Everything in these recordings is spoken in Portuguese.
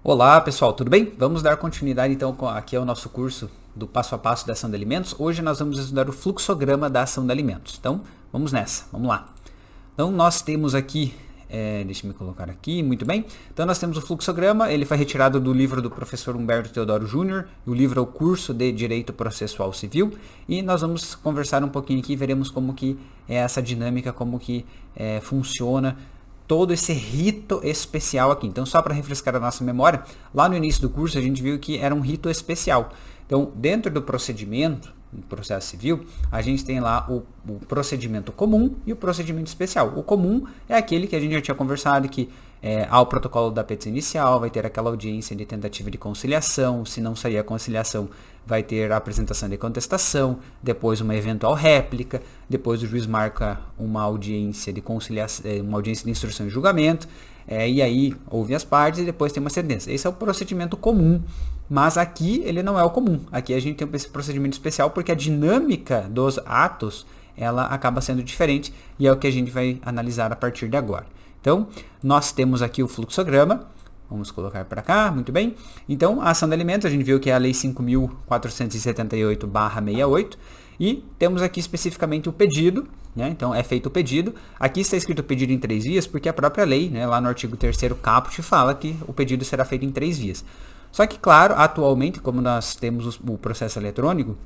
Olá pessoal, tudo bem? Vamos dar continuidade então aqui ao nosso curso do passo a passo da ação de alimentos. Hoje nós vamos estudar o fluxograma da ação de alimentos. Então vamos nessa, vamos lá. Então nós temos aqui, deixa eu me colocar aqui, muito bem. Então nós temos o fluxograma, ele foi retirado do livro do professor Humberto Teodoro Júnior. O livro é o Curso de Direito Processual Civil. E nós vamos conversar um pouquinho aqui, veremos como que é essa dinâmica, como que funciona todo esse rito especial aqui. Então, só para refrescar a nossa memória, lá no início do curso a gente viu que era um rito especial. Então, dentro do procedimento, no processo civil, a gente tem lá o procedimento comum e o procedimento especial. O comum é aquele que a gente já tinha conversado, que há o protocolo da petição inicial, vai ter aquela audiência de tentativa de conciliação, se não sair a conciliação, vai ter a apresentação de contestação, depois uma eventual réplica, depois o juiz marca uma audiência de conciliação, uma audiência de instrução e julgamento, e aí ouve as partes e depois tem uma sentença. Esse é o procedimento comum, mas aqui ele não é o comum. Aqui a gente tem esse procedimento especial porque a dinâmica dos atos ela acaba sendo diferente e é o que a gente vai analisar a partir de agora. Então, nós temos aqui o fluxograma. Vamos colocar para cá, muito bem. Então, a ação de alimentos, a gente viu que é a Lei 5.478/68. E temos aqui especificamente o pedido, né? Então, é feito o pedido. Aqui está escrito pedido em 3 vias, porque a própria lei, né, lá no artigo 3º caput, fala que o pedido será feito em 3 vias. Só que, claro, atualmente, como nós temos o processo eletrônico,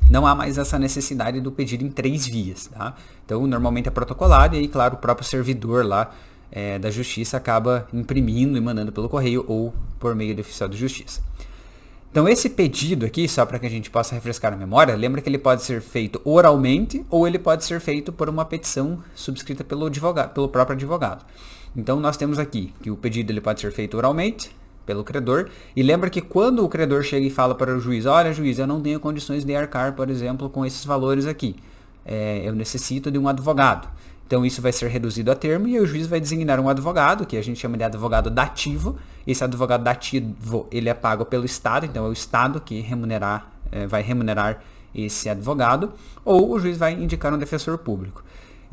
não há mais essa necessidade do pedido em 3 vias, tá? Então, normalmente é protocolado e aí, claro, o próprio servidor lá da Justiça acaba imprimindo e mandando pelo correio ou por meio do oficial de Justiça. Então, esse pedido aqui, só para que a gente possa refrescar a memória, lembra que ele pode ser feito oralmente ou ele pode ser feito por uma petição subscrita pelo próprio advogado. Então, nós temos aqui que o pedido ele pode ser feito oralmente pelo credor. E lembra que quando o credor chega e fala para o juiz, olha juiz, eu não tenho condições de arcar, por exemplo, com esses valores aqui. Eu necessito de um advogado. Então isso vai ser reduzido a termo e o juiz vai designar um advogado, que a gente chama de advogado dativo. Esse advogado dativo ele é pago pelo Estado, então é o Estado que vai remunerar esse advogado, ou o juiz vai indicar um defensor público.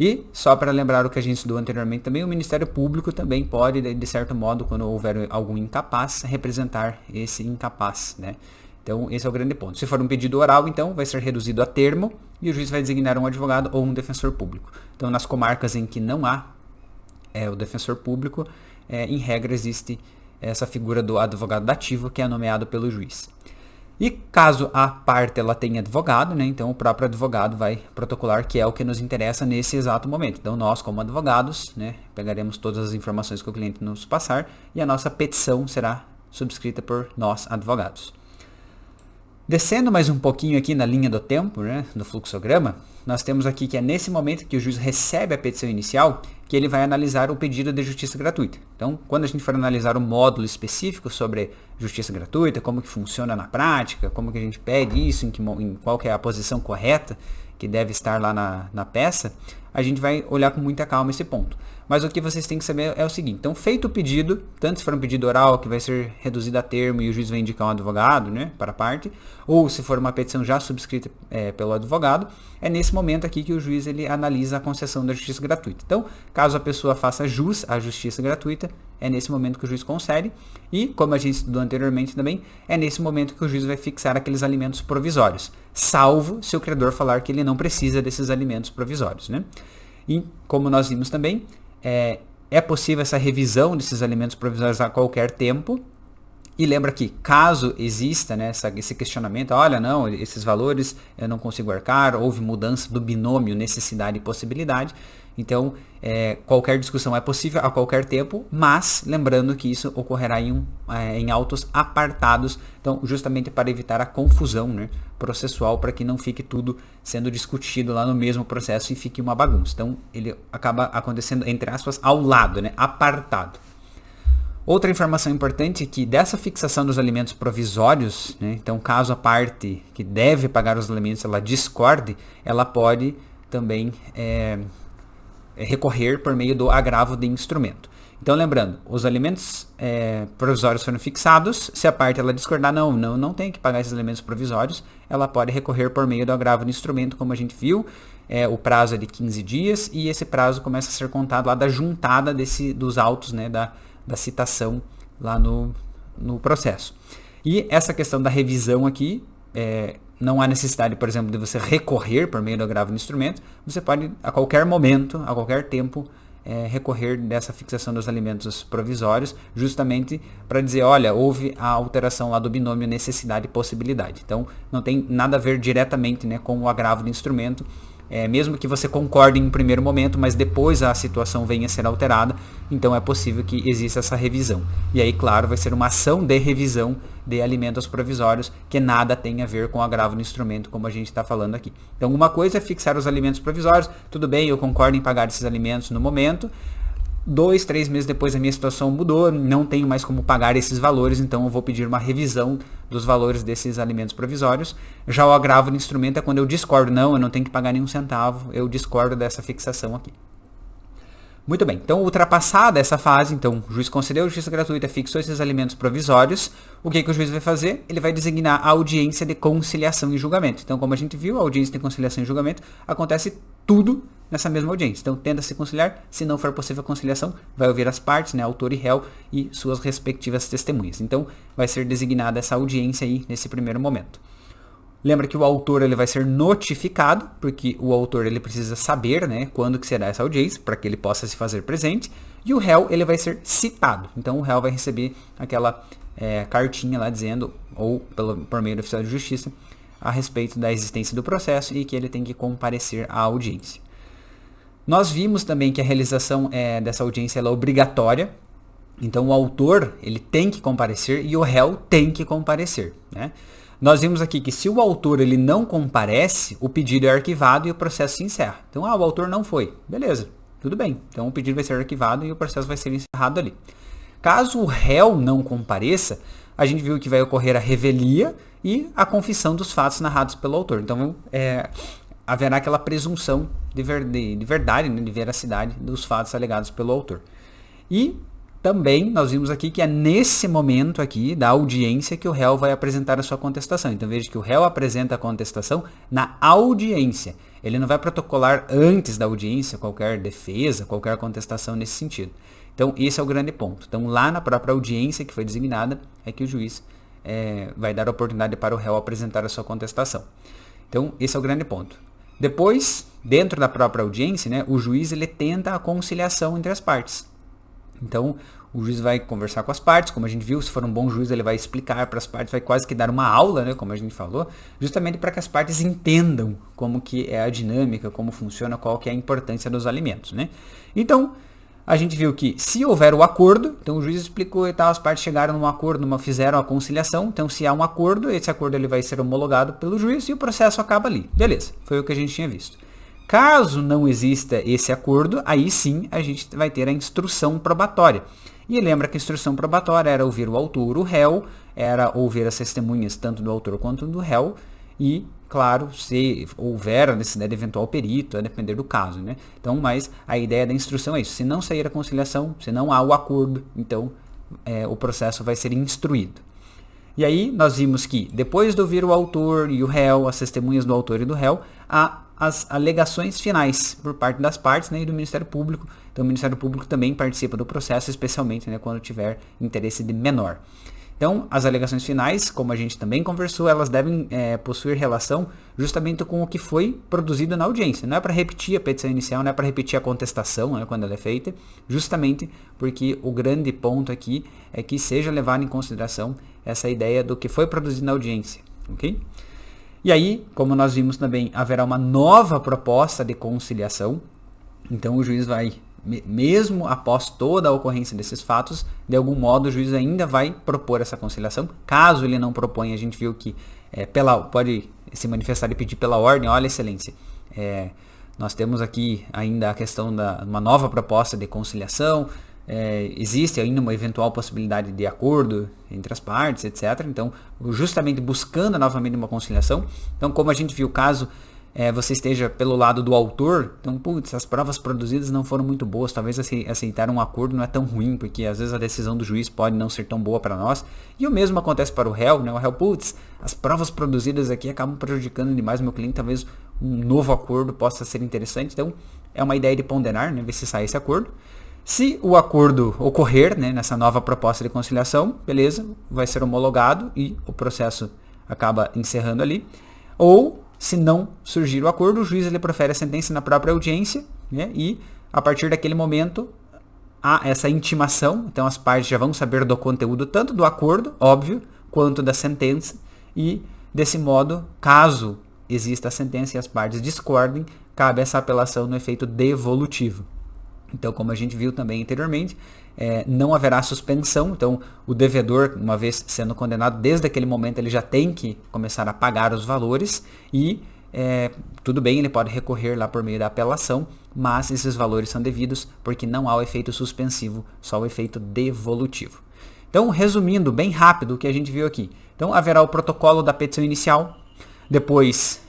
E, só para lembrar o que a gente estudou anteriormente também, o Ministério Público também pode, de certo modo, quando houver algum incapaz, representar esse incapaz, né? Então, esse é o grande ponto. Se for um pedido oral, então, vai ser reduzido a termo e o juiz vai designar um advogado ou um defensor público. Então, nas comarcas em que não há o defensor público, em regra, existe essa figura do advogado dativo, que é nomeado pelo juiz. E caso a parte ela tenha advogado, né, então o próprio advogado vai protocolar, que é o que nos interessa nesse exato momento. Então nós, como advogados, né, pegaremos todas as informações que o cliente nos passar e a nossa petição será subscrita por nós, advogados. Descendo mais um pouquinho aqui na linha do tempo, né, do fluxograma, nós temos aqui que é nesse momento que o juiz recebe a petição inicial que ele vai analisar o pedido de justiça gratuita. Então, quando a gente for analisar um módulo específico sobre justiça gratuita, como que funciona na prática, como que a gente pede isso, em qual que é a posição correta que deve estar lá na peça, a gente vai olhar com muita calma esse ponto. Mas o que vocês têm que saber é o seguinte, então feito o pedido, tanto se for um pedido oral que vai ser reduzido a termo e o juiz vai indicar um advogado, né, para a parte, ou se for uma petição já subscrita pelo advogado, é nesse momento aqui que o juiz ele analisa a concessão da justiça gratuita. Então, caso a pessoa faça jus à justiça gratuita, é nesse momento que o juiz concede e, como a gente estudou anteriormente também, é nesse momento que o juiz vai fixar aqueles alimentos provisórios, salvo se o credor falar que ele não precisa desses alimentos provisórios, né? E, como nós vimos também, é possível essa revisão desses alimentos provisórios a qualquer tempo. E lembra que caso exista, né, esse questionamento, olha, não, esses valores eu não consigo arcar, houve mudança do binômio necessidade e possibilidade, então qualquer discussão é possível a qualquer tempo, mas lembrando que isso ocorrerá em autos apartados, então justamente para evitar a confusão, né, processual, para que não fique tudo sendo discutido lá no mesmo processo e fique uma bagunça. Então ele acaba acontecendo, entre aspas, ao lado, né, apartado. Outra informação importante é que dessa fixação dos alimentos provisórios, né, então caso a parte que deve pagar os alimentos ela discorde, ela pode também recorrer por meio do agravo de instrumento. Então lembrando, os alimentos provisórios foram fixados, se a parte ela discordar, não tem que pagar esses alimentos provisórios, ela pode recorrer por meio do agravo de instrumento, como a gente viu, o prazo é de 15 dias e esse prazo começa a ser contado lá da juntada dos autos, né, da citação lá no processo. E essa questão da revisão aqui, não há necessidade, por exemplo, de você recorrer por meio do agravo do instrumento. Você pode, a qualquer momento, a qualquer tempo, recorrer dessa fixação dos alimentos provisórios, justamente para dizer, olha, houve a alteração lá do binômio necessidade e possibilidade. Então, não tem nada a ver diretamente, né, com o agravo do instrumento, mesmo que você concorde em um primeiro momento, mas depois a situação venha a ser alterada, então é possível que exista essa revisão. E aí, claro, vai ser uma ação de revisão de alimentos provisórios, que nada tem a ver com o agravo do instrumento, como a gente está falando aqui. Então, uma coisa é fixar os alimentos provisórios, tudo bem, eu concordo em pagar esses alimentos no momento, 2, 3 meses depois a minha situação mudou, não tenho mais como pagar esses valores, então eu vou pedir uma revisão dos valores desses alimentos provisórios. Já o agravo do instrumento é quando eu discordo, não, eu não tenho que pagar nenhum centavo, eu discordo dessa fixação aqui. Muito bem, então ultrapassada essa fase, então o juiz concedeu justiça gratuita, fixou esses alimentos provisórios, o que o juiz vai fazer? Ele vai designar a audiência de conciliação e julgamento. Então, como a gente viu, a audiência de conciliação e julgamento acontece tudo nessa mesma audiência. Então, tenta se conciliar, se não for possível a conciliação, vai ouvir as partes, né, autor e réu e suas respectivas testemunhas. Então, vai ser designada essa audiência aí nesse primeiro momento. Lembra que o autor ele vai ser notificado, porque o autor ele precisa saber, né, quando que será essa audiência, para que ele possa se fazer presente. E o réu ele vai ser citado. Então, o réu vai receber aquela cartinha lá dizendo, ou por meio do oficial de justiça, a respeito da existência do processo e que ele tem que comparecer à audiência. Nós vimos também que a realização dessa audiência ela é obrigatória. Então, o autor ele tem que comparecer e o réu tem que comparecer, né? Nós vimos aqui que se o autor ele não comparece, o pedido é arquivado e o processo se encerra. Então, o autor não foi. Beleza, tudo bem. Então, o pedido vai ser arquivado e o processo vai ser encerrado ali. Caso o réu não compareça, a gente viu que vai ocorrer a revelia e a confissão dos fatos narrados pelo autor. Então, haverá aquela presunção de verdade, né, de veracidade dos fatos alegados pelo autor. E também nós vimos aqui que é nesse momento aqui da audiência que o réu vai apresentar a sua contestação. Então veja que o réu apresenta a contestação na audiência. Ele não vai protocolar antes da audiência qualquer defesa, qualquer contestação nesse sentido. Então esse é o grande ponto. Então lá na própria audiência que foi designada é que o juiz vai dar a oportunidade para o réu apresentar a sua contestação. Então esse é o grande ponto. Depois, dentro da própria audiência, né, o juiz ele tenta a conciliação entre as partes. Então, o juiz vai conversar com as partes, como a gente viu, se for um bom juiz, ele vai explicar para as partes, vai quase que dar uma aula, né, como a gente falou, justamente para que as partes entendam como que é a dinâmica, como funciona, qual que é a importância dos alimentos, né? Então, a gente viu que se houver o acordo, então o juiz explicou e tal, as partes chegaram num acordo, fizeram a conciliação, então se há um acordo, esse acordo ele vai ser homologado pelo juiz e o processo acaba ali. Beleza, foi o que a gente tinha visto. Caso não exista esse acordo, aí sim a gente vai ter a instrução probatória. E lembra que a instrução probatória era ouvir o autor, o réu, era ouvir as testemunhas tanto do autor quanto do réu e, claro, se houver a necessidade de eventual perito, a depender do caso, né? Então, mas a ideia da instrução é isso. Se não sair a conciliação, se não há o acordo, então o processo vai ser instruído. E aí nós vimos que depois de ouvir o autor e o réu, as testemunhas do autor e do réu, há as alegações finais por parte das partes, né, e do Ministério Público. Então o Ministério Público também participa do processo, especialmente, né, quando tiver interesse de menor. Então as alegações finais, como a gente também conversou, elas devem possuir relação justamente com o que foi produzido na audiência. Não é para repetir a petição inicial, não é para repetir a contestação, né, quando ela é feita, justamente porque o grande ponto aqui é que seja levado em consideração essa ideia do que foi produzido na audiência, ok? E aí, como nós vimos também, haverá uma nova proposta de conciliação. Então o juiz vai, mesmo após toda a ocorrência desses fatos, de algum modo o juiz ainda vai propor essa conciliação. Caso ele não proponha, a gente viu que pode se manifestar e pedir pela ordem, olha, excelência, nós temos aqui ainda a questão de uma nova proposta de conciliação, existe ainda uma eventual possibilidade de acordo entre as partes, etc. Então, justamente buscando novamente uma conciliação. Então, como a gente viu, caso você esteja pelo lado do autor, então, putz, as provas produzidas não foram muito boas, talvez aceitar um acordo não é tão ruim, porque às vezes a decisão do juiz pode não ser tão boa para nós. E o mesmo acontece para o réu, né? O réu, putz, as provas produzidas aqui acabam prejudicando demais o meu cliente, talvez um novo acordo possa ser interessante. Então, é uma ideia de ponderar, né? Ver se sai esse acordo. Se o acordo ocorrer, né, nessa nova proposta de conciliação, beleza, vai ser homologado e o processo acaba encerrando ali. Ou, se não surgir o acordo, o juiz ele profere a sentença na própria audiência, né, e a partir daquele momento há essa intimação, então as partes já vão saber do conteúdo tanto do acordo, óbvio, quanto da sentença, e desse modo, caso exista a sentença e as partes discordem, cabe essa apelação no efeito devolutivo. Então, como a gente viu também anteriormente, não haverá suspensão. Então, o devedor, uma vez sendo condenado, desde aquele momento ele já tem que começar a pagar os valores e tudo bem, ele pode recorrer lá por meio da apelação, mas esses valores são devidos porque não há o efeito suspensivo, só o efeito devolutivo. Então, resumindo bem rápido o que a gente viu aqui. Então, haverá o protocolo da petição inicial, depois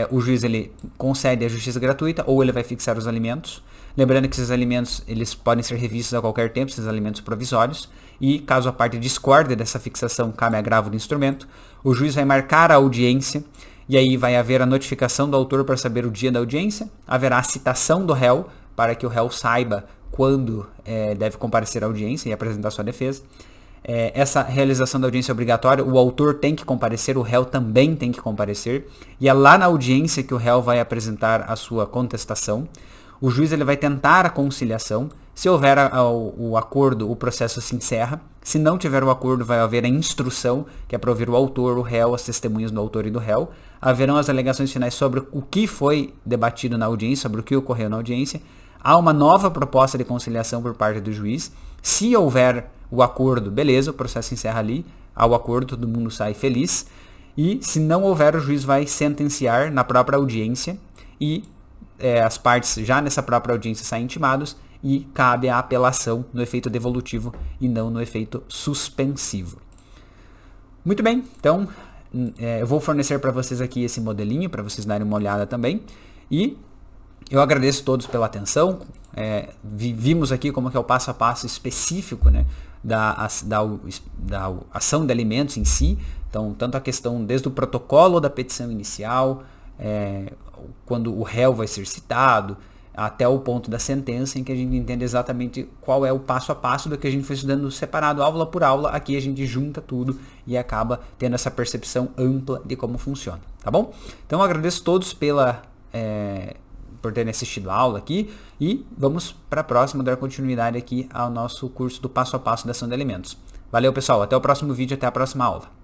o juiz ele concede a justiça gratuita ou ele vai fixar os alimentos. Lembrando que esses alimentos eles podem ser revistos a qualquer tempo, esses alimentos provisórios, e caso a parte discorde dessa fixação, cabe agravo do instrumento. O juiz vai marcar a audiência, e aí vai haver a notificação do autor para saber o dia da audiência, haverá a citação do réu, para que o réu saiba quando deve comparecer à audiência e apresentar sua defesa. Essa realização da audiência é obrigatória, o autor tem que comparecer, o réu também tem que comparecer, e é lá na audiência que o réu vai apresentar a sua contestação. O juiz ele vai tentar a conciliação. Se houver o acordo, o processo se encerra. Se não tiver o acordo, vai haver a instrução, que é para ouvir o autor, o réu, as testemunhas do autor e do réu. Haverão as alegações finais sobre o que foi debatido na audiência, sobre o que ocorreu na audiência. Há uma nova proposta de conciliação por parte do juiz. Se houver o acordo, beleza, o processo encerra ali. Há o acordo, todo mundo sai feliz. E se não houver, o juiz vai sentenciar na própria audiência e as partes já nessa própria audiência saem intimados e cabe a apelação no efeito devolutivo e não no efeito suspensivo. Muito bem, então eu vou fornecer para vocês aqui esse modelinho para vocês darem uma olhada também e eu agradeço a todos pela atenção. Vimos aqui como que é o passo a passo específico, né, da ação de alimentos em si. Então, tanto a questão desde o protocolo da petição inicial, quando o réu vai ser citado, até o ponto da sentença, em que a gente entende exatamente qual é o passo a passo do que a gente foi estudando separado, aula por aula. Aqui a gente junta tudo e acaba tendo essa percepção ampla de como funciona, tá bom? Então eu agradeço a todos por terem assistido a aula aqui e vamos para a próxima, dar continuidade aqui ao nosso curso do passo a passo da ação de alimentos. Valeu, pessoal, até o próximo vídeo, até a próxima aula.